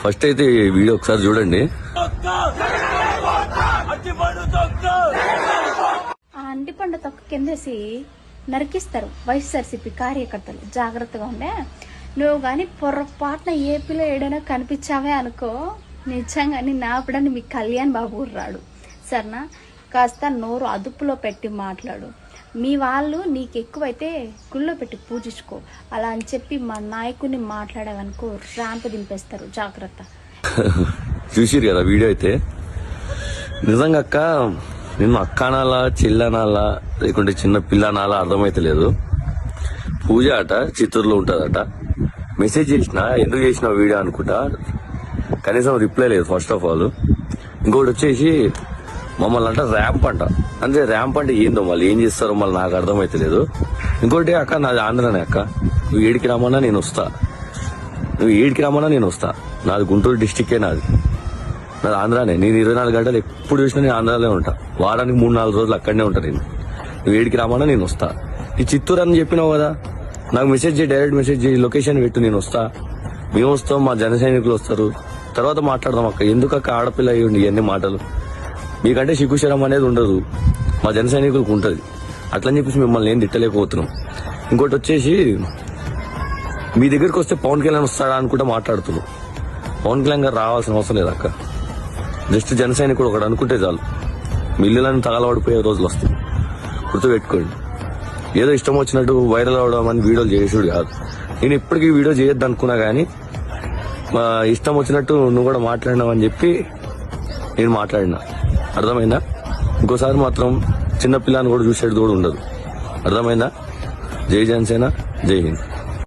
First అయితే ఈ video ఒకసారి చూడండి. ఆ అంటిపండు తొక్క కిందేసి నరికిస్తారు వైఎస్ఆర్సీపీ కార్యకర్తలు. జాగ్రత్తగా ఉండే. నువ్వు గాని పొరపాటున ఏపీలో ఏడైనా కనిపించావే అనుకో, నిజంగా నిన్ను ఆపడానికి మీ కళ్యాణ్ బాబు రాడు. సరేనా? కాస్త నోరు అదుపులో పెట్టి మాట్లాడు. మీ వాళ్ళు నీకు ఎక్కువైతే గుళ్ళో పెట్టి పూజించుకో. అలా అని చెప్పి మా నాయకుడిని మాట్లాడావనుకో ర్యాంప్ దింపేస్తారు. జాగ్రత్త. చూసిరు కదా వీడియో అయితే. నిజంగా అక్క, నిన్ను అక్క అనాలా, చెల్లనాలా, లేకుంటే చిన్న పిల్ల అనాలా అర్థమైతే లేదు. పూజ అట చిత్తూరులో ఉంటదట. మెసేజ్ చేసిన, ఎందుకు చేసిన వీడియో అనుకుంటా, కనీసం రిప్లై లేదు ఫస్ట్ ఆఫ్ ఆల్. ఇంకోటి వచ్చేసి మమ్మల్ని అంట ర్యాంప్ అంట. అంటే ర్యాంప్ అంటే ఏందో, మళ్ళీ ఏం చేస్తారో మళ్ళీ నాకు అర్థమైతే లేదు. ఇంకోటి అక్క, నాది ఆంధ్రానే అక్క. నువ్వు ఏడికి రమ్మన్నా నేను వస్తా. నాది గుంటూరు డిస్టిక్కే నాది ఆంధ్రానే. నేను 24 గంటలు ఎప్పుడు చూసినా నేను ఆంధ్రాలో ఉంటా. వారానికి 3-4 రోజులు అక్కడనే ఉంటా నేను. నువ్వు ఏడికి రమ్మన్నా నేను వస్తా. ఈ చిత్తూరు అని చెప్పినావు కదా, నాకు మెసేజ్ చేయి, డైరెక్ట్ మెసేజ్ చేయి, లొకేషన్ పెట్టు, నేను వస్తా. మేము వస్తాం, మా జన సైనికులు వస్తారు, తర్వాత మాట్లాడదాం అక్క. ఎందుకు అక్క ఆడపిల్ల అయ్యి ఉండి ఇవన్నీ మాటలు? మీకంటే సిగ్గుశరం అనేది ఉండదు, మా జన సైనికులకు ఉంటుంది. అట్లని చెప్పేసి మిమ్మల్ని ఏం తిట్టలేకపోతున్నాం. ఇంకోటి వచ్చేసి మీ దగ్గరికి వస్తే పవన్ కళ్యాణ్ వస్తాడా అనుకుంటే మాట్లాడుతున్నాం. పవన్ కళ్యాణ్ గారు రావాల్సిన అవసరం లేదు అక్క. జస్ట్ జన సైనికుడు ఒకటి అనుకుంటే చాలు, మిల్లులను తగలబడిపోయే రోజులు వస్తాయి. గుర్తుపెట్టుకోండి. ఏదో ఇష్టం వచ్చినట్టు వైరల్ అవడం అని వీడియోలు చేసుడు కాదు. నేను ఇప్పటికీ వీడియో చేయొద్దు అనుకున్నా కానీ ఇష్టం వచ్చినట్టు నువ్వు కూడా మాట్లాడినావు అని చెప్పి నేను మాట్లాడినా. అర్థమైందా? ఇంకోసారి మాత్రం చిన్న పిల్లని కూడా చూసేది కూడా ఉండదు. అర్థమైందా? జై జనసేన, జై హింద్.